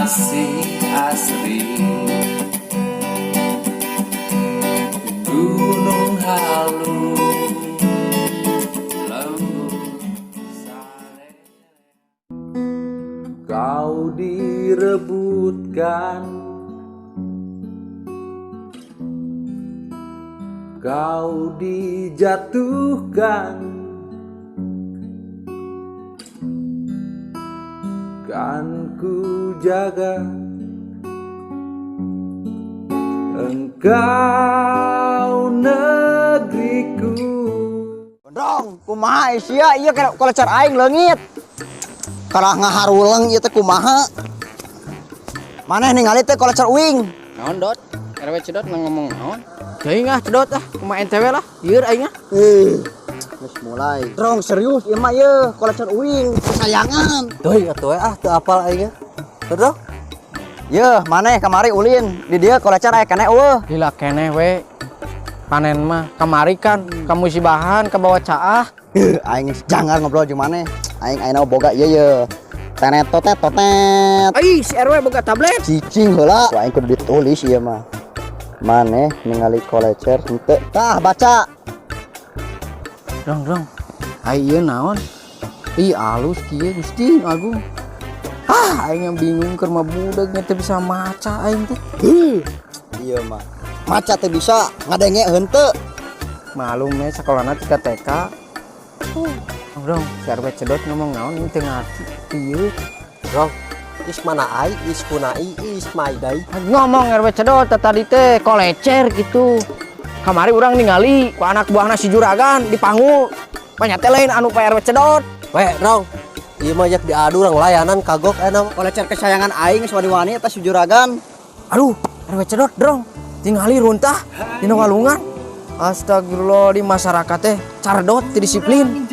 masih asri. Gunung Halu, lembut sare. Kau direbutkan, kau dijatuhkan, kan ku jaga engkau negeriku. Gondrong, kumaha sia ieu kolecer aing leungit. Kalah ngaharuleng ieu teh kumaha? Maneh ningali teh kolecer uing. Naon dot? RW Cedot ngomong naon? Teuing ah Cedot ah, kumaha NTW lah. Ieur aing ah. Geus mulai. Drong serius ieu mah ieu kolecer uing kesayangan. Teuing atuh ah teu apal aing. Terus Yeuh, maneh kamari ulin. Di dieu kolecer aya keneh eueuh. lila keneh we. Panen mah kamari kan kamu isi bahan ke bawah caah. Aing jangan ngobrol jeung maneh. Aing ayeuna boga ieu yeuh. Tenet totet totet. Ai si RW boga tablet. Cicing heula. Aing kudu ditulis ieu mah. Maneh ningali kolecer henteu. Tah baca. Dong. Ai ieu naon? Ih alus kieu Gusti Agung. Aing yang bingung keur mah budak nya teu bisa maca aing teh. Iya mah. Maca teh bisa ngadenge henteu. Malum we sakolana tika TK. Dong, si RW Cedot ngomong naon ini teu ngarti. Ieu. Bro, is mana ai, is kunai, is maidai. Ngomong RW Cedot tadi teh kolecer gitu. Kamari urang ningali ku anak buahna si Juragan di Pangul. Panyate lain anu Pak RW Cedot. Weh, Bro. Ieu mah jak diadu urang layanan kagok enak. Kolecer kesayangan aing geus wani-wani eta si Juragan. Aduh, RW Cedot dong. Tingali runtah dina walungan. Astagfirullah di masyarakat teh cardot teu disiplin.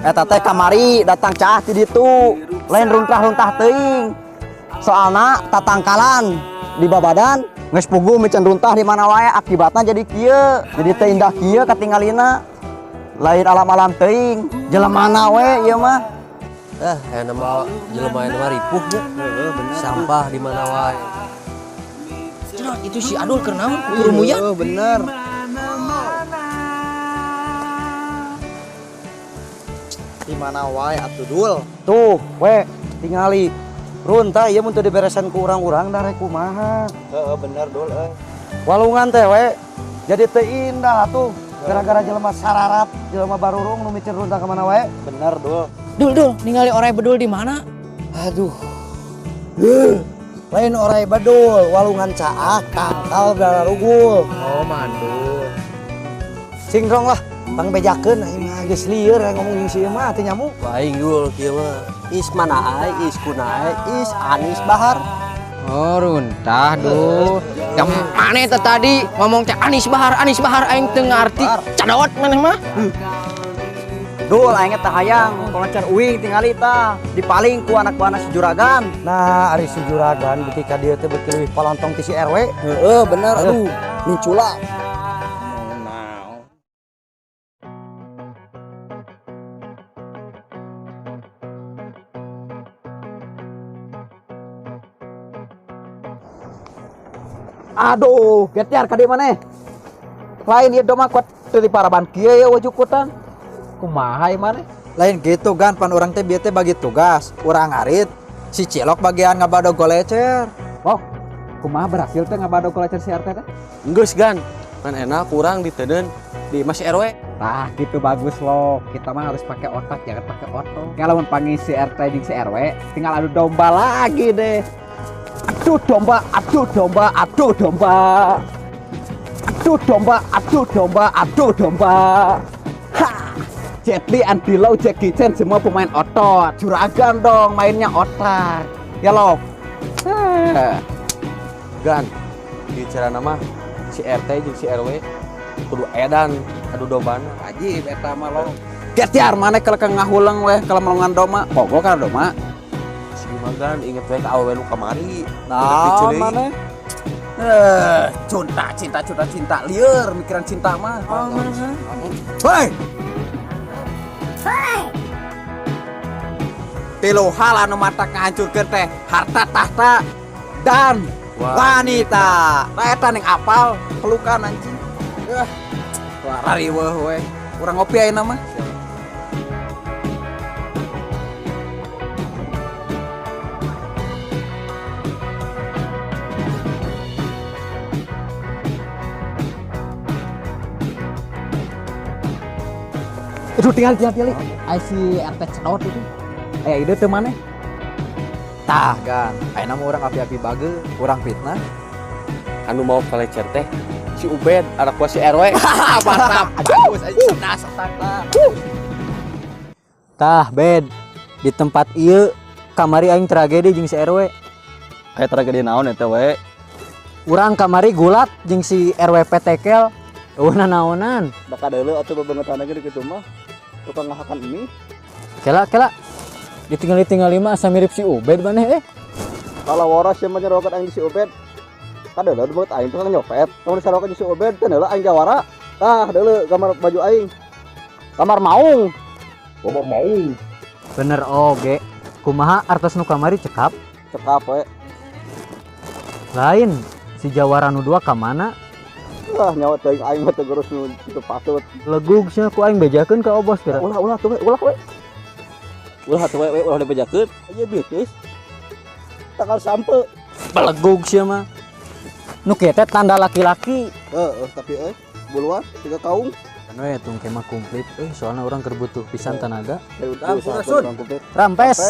Eta teh kamari datang caah ti ditu. Lain runtah-runtah teuing. Soalna tatangkalan di babadan geus puguh mican runtah di mana wae akibatna jadi kieu. Jadi teu indah kieu katinggalina. Lain alam-alam teuing. Jelemana we ieu mah. Nama jelema mah ripuh ya. Sampah di mana wae. Cedot itu si Adul keur naon? Guru muya. Bener. Di mana wae atuh Dul? Tuh, we tingali. Runtah ieu mun teu diberesan ku urang-urang da rek kumaha. Bener Dul euy. Walungan teh we jadi teu indah atuh. Gara-gara jelema sararap, jelema barurung nu micin runtah ka mana wae. Bener Dul. Dul, ningali orai bedul di mana? Aduh. Lain orai badul, walungan caak, tangkal dararugul. Oh, mandul. Singrong lah, pang bejakeun aing mah geus lieur ngomong jeung si mah teh nyamuk. Aing dul kieu mah. Is mana ai, is kunai, is Anis Bahar. Oh, runtah duh. Yang mana itu tadi ngomong teh Anis Bahar aing teu ngarti. Cadot maneh mah. Dul aing teh hayang kolecer uing tingali tah dipaling ku anak buahna si Juragan. Nah, ari si Juragan beuki ka dieu teh beuki leuwih palontong ti si RW. Heeh, bener aduh. Mincula. Aduh, getyar ka dieu maneh. Lain ieu domah kuat teu diparaban kieu ya wajukutan. Kumaha ieu maneh? Lain gitu kan pan urang teh bieu teh bagi tugas. Urang ngarit si Cilok bagian ngabado golecer. Wow, kumaha berhasil teh ngabado golecer si RT teh? Geus gan. Kan enak kurang diteudeun di Mas RW. Tah gitu bagus loh. Kita mah harus pakai otak jangan pakai otot. Kalau mun panggil si RT jeung si RW tinggal adu domba lagi deh. Adu domba, adu domba, adu domba. Adu domba, adu domba, adu domba. Ha! Jet Li, Andy Lau, Jackie Chan semua pemain otot. Juragan dong mainnya otak. Ya loh. Gan. Bicara nama si RT jeung si RW kudu edan adu dombana. Wajib eta mah lo. Getyar maneh kalau ngahuleung weh kalau melongan doma. Pogo kana doma. Si Magan inget we ka awewe nu kamari. Nah, maneh. Cinta lieur mikiran cinta mah. Hei. tilu hal anu matak ngahancurkeun teh harta tahta dan wanita. Nah eta ning apal pelukan anjing. Wah rariweuh we. Urang ngopi ayeuna mah. Aduh tinggal. Ai si RT cedot itu. Ide teu maneh. Tah gan, ayeuna mah urang api-api bage, urang fitnah. Anu mau kalecer teh si Ubed, anak buah si RW. Mantap. Aduh, cerdas otakna. Tah, Bed. Di tempat ieu kamari aing tragedi jeung si RW. Kayak tragedi naon eta we? Urang kamari gulat jeung si RW petekel. Eueuhna naonan? Da kadeuleu atuh bebengetan ge di kitu mah. Tukang ngahakan ini. Kela. Ditinggali mah asa mirip si Ubed maneh Kalau waras yang menyerokan aing si Ubed. Kadeuleu banget aing tukang nyopet. Mun diserokan si Ubed teh heula aing jawara. Tah deuleu kamar baju aing. Kamar maung. Kamar maung. Bener oge. Kumaha artos nu kamari cekap? Cekap we. Lain si Jawara nu dua ka mana? Lah nyawa teuing aing mah teu gurus nu kitu patut. Legug sia ku aing bejakeun ka obos teh. Ulah tuh we, ulah we. Ulah tuh we, ulah dibejakeun. Aya bitis. Tanggal sampe. Belegug sia mah. Nu kieu teh tanda laki-laki. Tapi buluan 3 kaung. Kan we tung kemah komplit soalna urang keur butuh pisan tenaga. Rampes.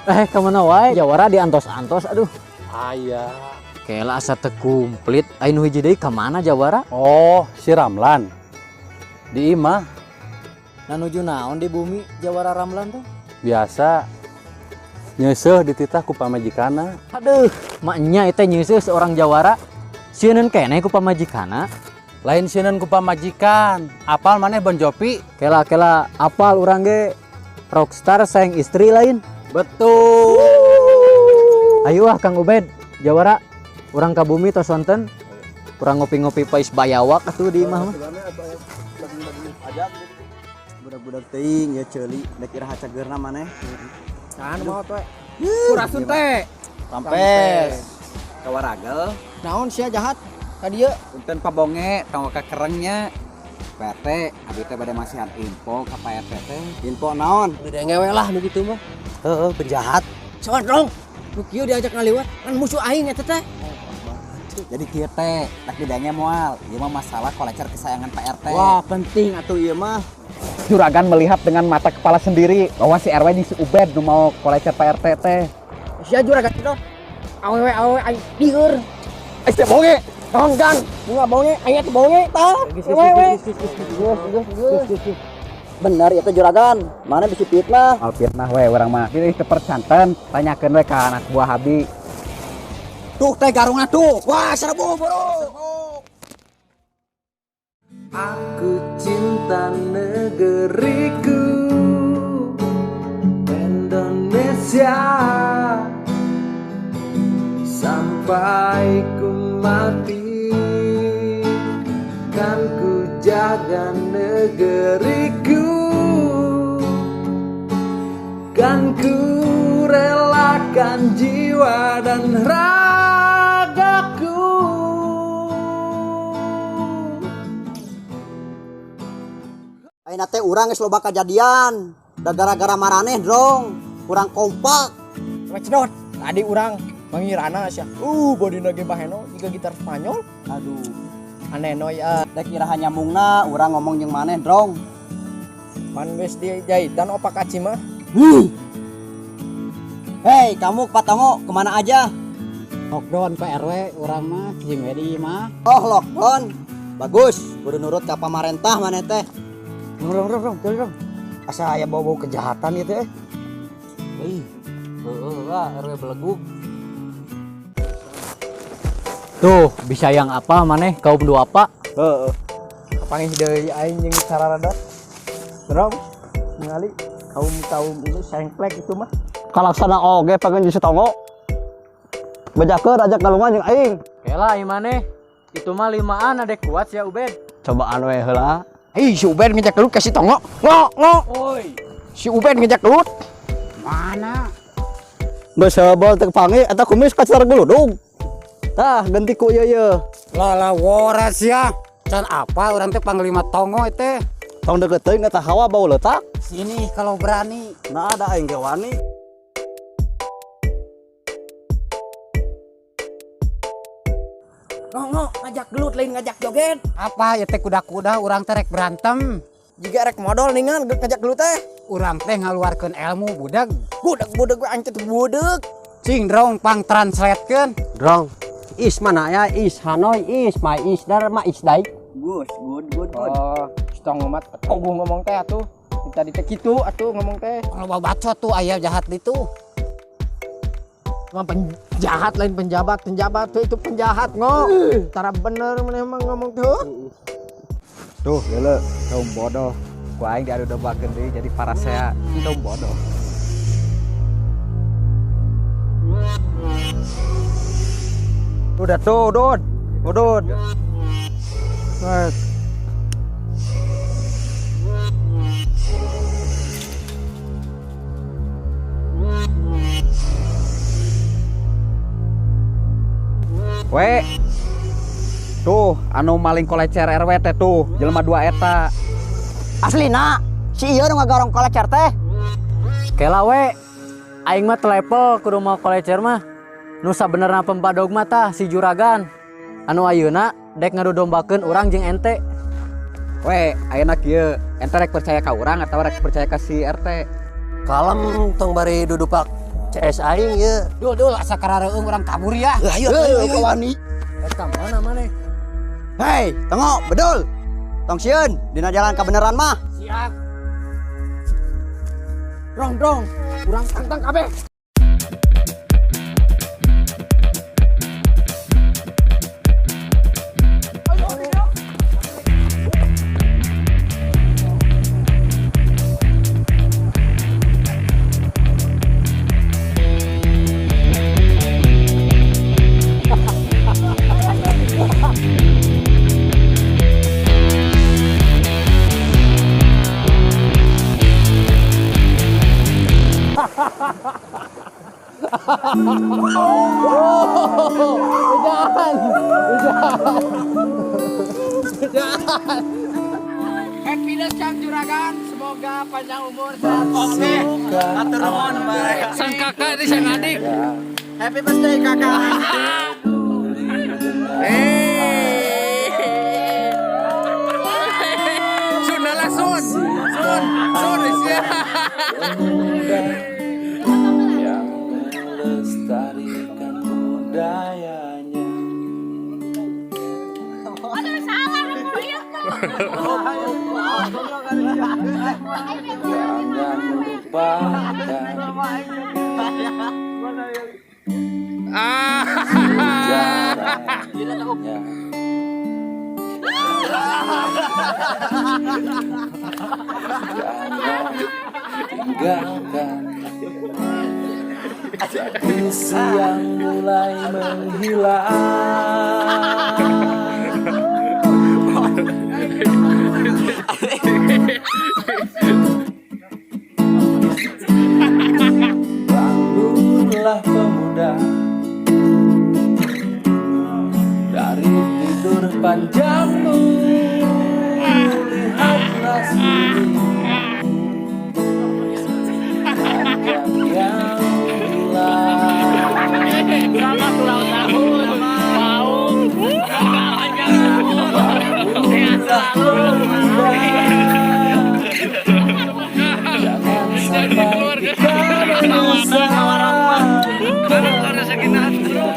Ka mana wae Jawara diantos-antos aduh. Aya. Kela asa teu komplit. Aya nu hiji deui ka mana Jawara? Oh, si Ramlan. Di imah Nanuju naon di bumi Jawara Ramlan teh? biasa nyeuseum dititah ku pamajikana. Aduh, maknya itu nyeuseum seorang Jawara. Sieun keneh ku pamajikana. Lain sieun ku pamajikan. Apal maneh Bon Jopi? Kela apal urang ge rockstar sayang istri lain. Betul. Ayo Kang Ubed, Jawara. Urang ka bumi tos sonten. Urang ngopi-ngopi pais bayawak atuh di imah mah. Budak-budak teuing ya ceuli da kira hacageurna maneh. Can maot we. Kurasun teh. Rampes. Kawaragel. Naon sia jahat ka dieu? Punten pabonge tong ka kerengnya. PT abi teh bade masihan info ka Pak RT teh. Info naon? Udah ngewe lah nu kitu mah. Penjahat. Soan dong. Nu kieu diajak ngaliwat kan musuh aing eta teh. Jadi kieu teh tak didenge moal. Ieu mah masalah kolecer kesayangan Pak RT. Wah, penting atuh ieu mah. Juragan melihat dengan mata kepala sendiri bahwa si RW di si Ubed nu mau kolecer Pak RT teh. Sia juragan itu. Awewe aing dieur. Teh bonge. Tonggan, bunga bonge, aya teh bonge tah. Wewe. Bener itu juragan. Mana bisi fitnah? Al fitnah we urang mah. Pilih kepercanten, tanyakeun we ka anak buah Habi. Tuh teh garungna tuh. Wah, serbu bro. Aku cinta negeriku Indonesia sampai ku mati kan ku jaga negeriku kan ku relakan jiwa dan ragaku. Ayeuna teh urang geus loba kajadian. Da gara-gara maraneh drong, kurang kompak. Macedot. Tadi urang mangirana sia. Bodina ge baheno jiga gitar Spanyol. Aduh, Aneh noy ah. da kira hanya mungna urang ngomong jeung maneh drong. Man geus dijahitan opak aci mah. Hei, kamu Patongo kemana aja? Lockdown Pak RW urang mah jeung we di imah. Oh, lockdown. Bagus, kudu nurut ka pamarentah maneh teh. Rong. Asa aya bau-bau kejahatan ieu teh. Lah RW belegug. Tuh, bisa yang apa maneh kaum dua apa? Heeh. Kapangih deui aing jeung sararadat. Drong, ningali kaum ini sengklek itu mah. Kalaksana oge pengen jadi tongo. Bejakeun ajak galungan jeung aing. Kela ieu maneh. Itu mah limaan adek kuat sia Ubed. Cobaan we heula. Si Ubed ngejak dulu kasih tongo. Ngo. Oi. Si Ubed ngejak gelut. Mana? Besebol teu pangi eta kumis kacar geludug. Tah ganti ku ieu. Lala woras ya. Can apa orang teh panglima tongo teh. Tong deket teuing eta hawa bau letak. Sini kalau berani. Nah ada aing ge wani. No, ngajak gelut lain ngajak joget. Apa ya teh kuda-kuda orang teh rek berantem. Jika rek modal ningan ngajak gelut teh. Urang teh ngaluarkeun ilmu budak. Budak we ancet budak. Cing drong pang translatekeun. Drong. Is mana ya? Is Hanoi is my is dar ma is dai. Good. Oh, stong umat kogu ngomong teh atuh. Kita di teh kitu atuh ngomong teh. Kalau bacot tuh aya jahat itu. Cuma penjahat lain penjabat tuh itu penjahat ngok. Tara bener mana emang ngomong tuh. Tuh, geuleuh, kaum bodoh. Ku aing diadu dombakeun deui jadi parasea kaum bodoh. Udah tuh, Dud. Udud. We. Tuh, anu maling kolecer RW teh tuh, jelema 2 eta. Aslina si ieu nu ngagorong kolecer teh. Kela we, aing mah telepel kudu mau kolecer mah. Nu sabenerna pempadog mah tah si Juragan. Anu ayeuna dek ngadodombakeun urang jeung ente. We, ayeuna kieu, ente rek percaya ka urang atawa rek percaya ka si RT? Kalem tong bari dudupak CS aing ye. Dul asa karareung urang kabur ya. Ayo wani. Eta mana maneh? Hei, tengok, bedul. Tong sieun, dina jalan kebenaran mah. Siap. Drong, urang tantang kabeh. Happiness Kang Juragan, semoga panjang umur sehat. Oke, atur nuhun bae. Sang kakak di sang adik. Happy birthday kakak. Sun lah sun ya. Yang melestarikan budayanya. Jangan lupakan sejarahnya. Jangan tinggalkan tradisi yang mulai menghilang. Bangunlah pemuda dari tidur panjangmu, lihatlah sini banyak yang hilang. Selamat ulang tahun, Paung. Bangunlah pemuda, jangan sampai kita menyesal.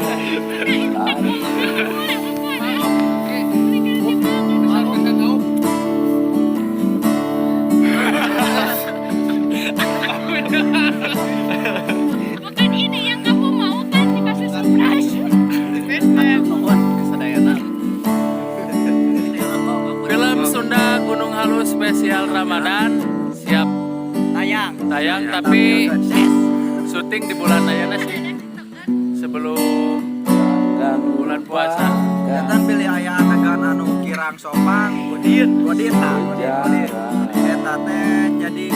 Bukan ini yang kamu mau kan dikasih surprise. Film Sunda Gunung Halus spesial Ramadan siap tayang tapi syuting di bulan ayana sih sebelum bulan puasa. Kita pilih aya adegan anu kirang sopang, budin. Eta teh jadi